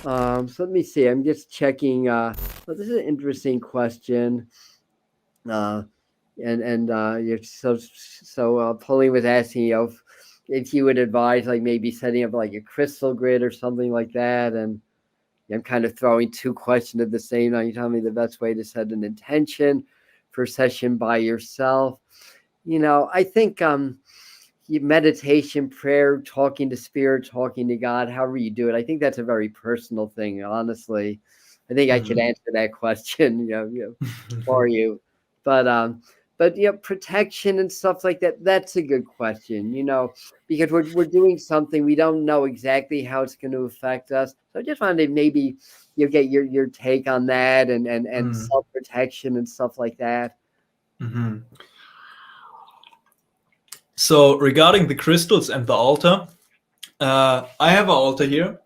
So let me see. I'm just checking. Well, this is an interesting question. Uh, and you're Pauline was asking, if you would advise like maybe setting up like a crystal grid or something like that. And I'm kind of throwing two questions at the same time. You tell me the best way to set an intention for a session by yourself. I think meditation, prayer, talking to spirit, talking to God, however you do it. I think that's a very personal thing, honestly. I think I could Mhm. answer that question, for you. But protection and stuff like that, that's a good question, because we're doing something we don't know exactly how it's going to affect us. So I just wanted to maybe get your take on that and Mm. self-protection and stuff like that. Mhm. So regarding the crystals and the altar, I have an altar here,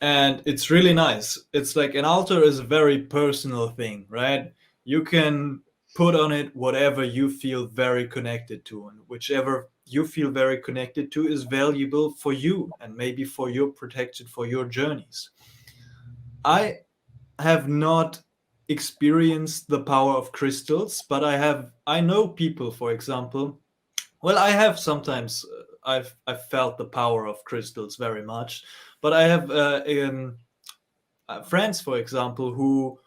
and it's really nice. It's like an altar is a very personal thing, right? You can put on it whatever you feel very connected to, and whichever you feel very connected to is valuable for you and maybe for your protection for your journeys. I have not experienced the power of crystals, but I know people, for example. Well, I have sometimes I've felt the power of crystals very much, but I have friends, for example, who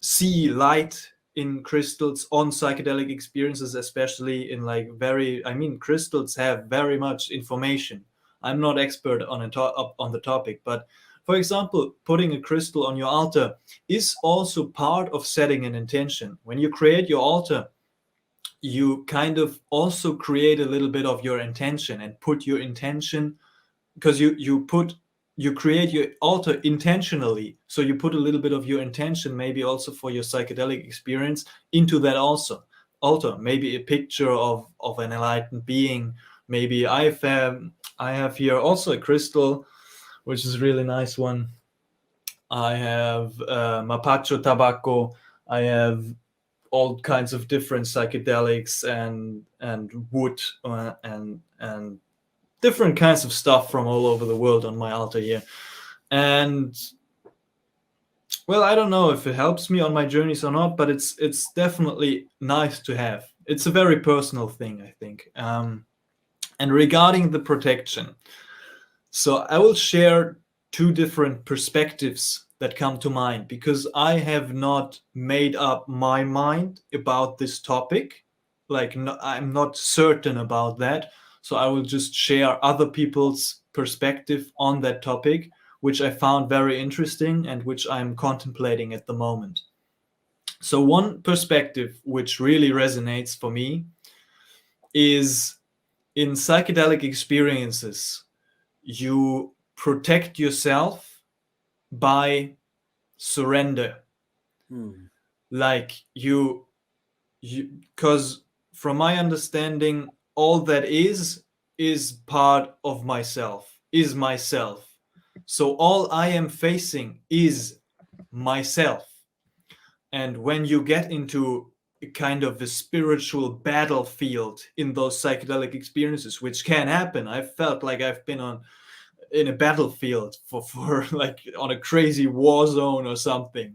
see light in crystals on psychedelic experiences, especially in like very. I mean, crystals have very much information. I'm not expert on on the topic, but for example, putting a crystal on your altar is also part of setting an intention. When you create your altar, you kind of also create a little bit of your intention and put your intention, because you create your altar intentionally, so you put a little bit of your intention, maybe also for your psychedelic experience, into that also altar. Maybe a picture of an enlightened being. Maybe I have here also a crystal, which is a really nice one. I have mapacho tobacco. I have all kinds of different psychedelics and wood, and different kinds of stuff from all over the world on my altar here. And well, I don't know if it helps me on my journeys or not, but it's definitely nice to have. It's a very personal thing, I think. And regarding the protection, so I will share two different perspectives that come to mind, because I have not made up my mind about this topic. Like, no, I'm not certain about that. So I will just share other people's perspective on that topic, which I found very interesting and which I'm contemplating at the moment. So, one perspective which really resonates for me is in psychedelic experiences, you protect yourself by surrender. Hmm. Like because from my understanding, all that is part of myself, is myself. So all I am facing is myself. And when you get into a kind of a spiritual battlefield in those psychedelic experiences, which can happen, I've felt like I've been on in a battlefield for like on a crazy war zone or something.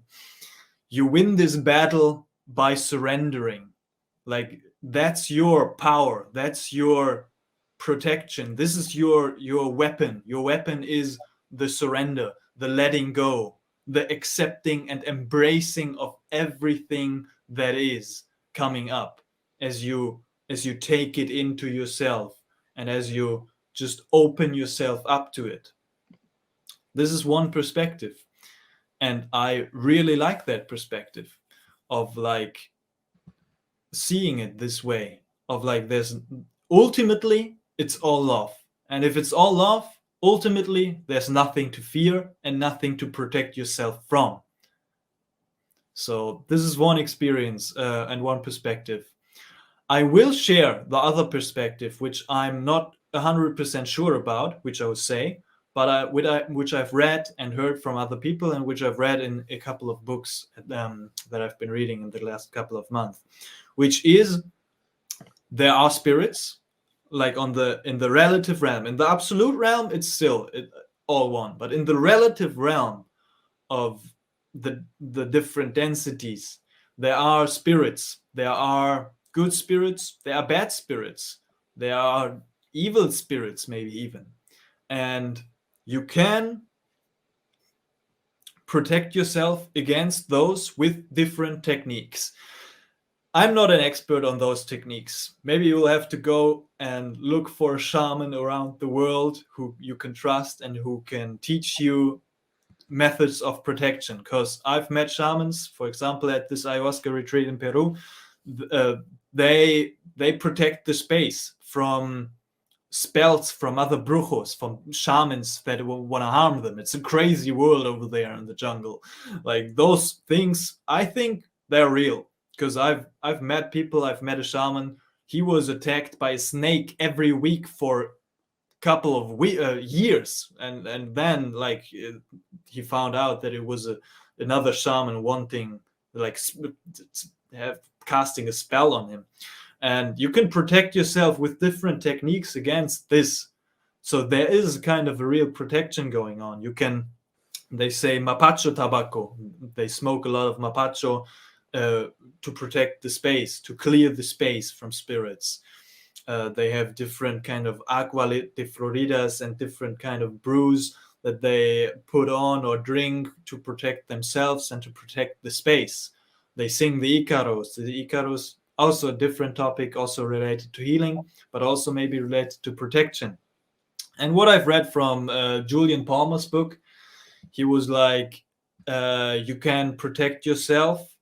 You win this battle by surrendering. Like, that's your power, that's your protection, this is your weapon. Your weapon is the surrender, the letting go, the accepting and embracing of everything that is coming up, as you take it into yourself, and as you just open yourself up to it. This is one perspective, and I really like that perspective of like seeing it this way, of like there's ultimately it's all love, and if it's all love, ultimately there's nothing to fear and nothing to protect yourself from. So this is one experience, and one perspective. I will share the other perspective, which I'm not 100% sure about, which I would say, but which I've read and heard from other people, and which I've read in a couple of books that I've been reading in the last couple of months, which is there are spirits, like on the in the relative realm. In the absolute realm, it's still all one, but in the relative realm of the different densities, there are spirits, there are good spirits, there are bad spirits, there are evil spirits, maybe even, and you can protect yourself against those with different techniques. I'm not an expert on those techniques. Maybe you will have to go and look for a shaman around the world who you can trust and who can teach you methods of protection. Because I've met shamans, for example, at this ayahuasca retreat in Peru. They protect the space from spells from other brujos, from shamans that want to harm them. It's a crazy world over there in the jungle. Like those things, I think they're real. Because I've met people, I've met a shaman. He was attacked by a snake every week for a couple of years, and then like he found out that it was another shaman wanting like casting a spell on him. And you can protect yourself with different techniques against this. So there is kind of a real protection going on. You can, they say mapacho tobacco. They smoke a lot of mapacho to protect the space, to clear the space from spirits. They have different kind of agua de floridas and different kind of brews that they put on or drink to protect themselves and to protect the space. They sing the Icaros. The Icaros, also a different topic, also related to healing, but also maybe related to protection. And what I've read from Julian Palmer's book, he was like, you can protect yourself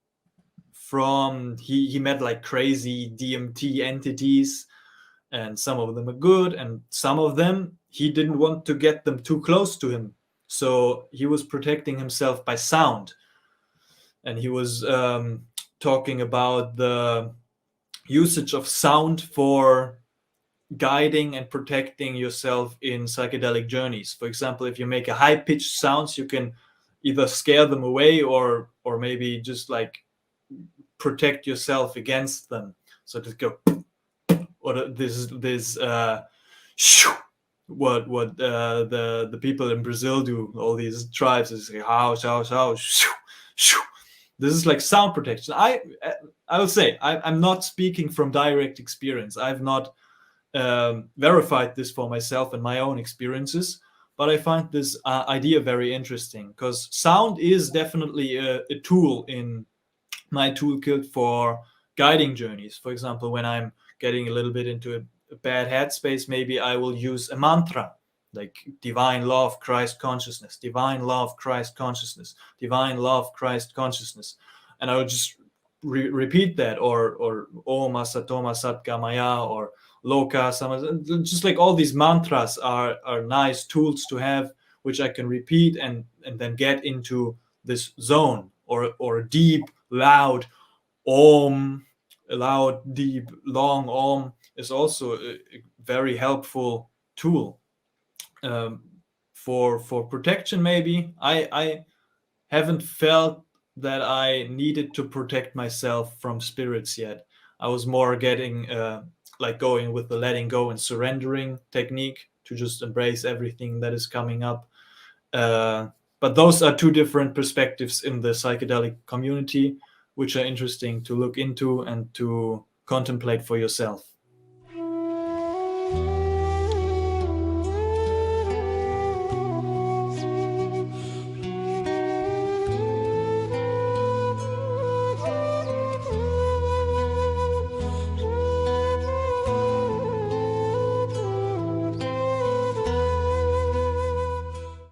from, he met like crazy DMT entities, and some of them are good, and some of them, he didn't want to get them too close to him. So he was protecting himself by sound. And he was talking about the usage of sound for guiding and protecting yourself in psychedelic journeys. For example, if you make a high-pitched sounds, you can either scare them away or maybe just like protect yourself against them. So just go, or this what the people in Brazil do, all these tribes is like how this is like sound protection. I will say I'm not speaking from direct experience. I've not verified this for myself and my own experiences, but I find this idea very interesting, because sound is definitely a tool in my toolkit for guiding journeys. For example, when I'm getting a little bit into a bad headspace, maybe I will use a mantra like divine love, Christ consciousness, divine love, Christ consciousness, divine love, Christ consciousness. And I would just repeat that, or Om Asatoma Sat Gamaya, or Loka Sama. Just like all these mantras are nice tools to have, which I can repeat and then get into this zone, or deep, loud Om, loud, deep, long Om is also a very helpful tool. For protection, maybe I haven't felt that I needed to protect myself from spirits yet. I was more getting like going with the letting go and surrendering technique to just embrace everything that is coming up. But those are two different perspectives in the psychedelic community, which are interesting to look into and to contemplate for yourself.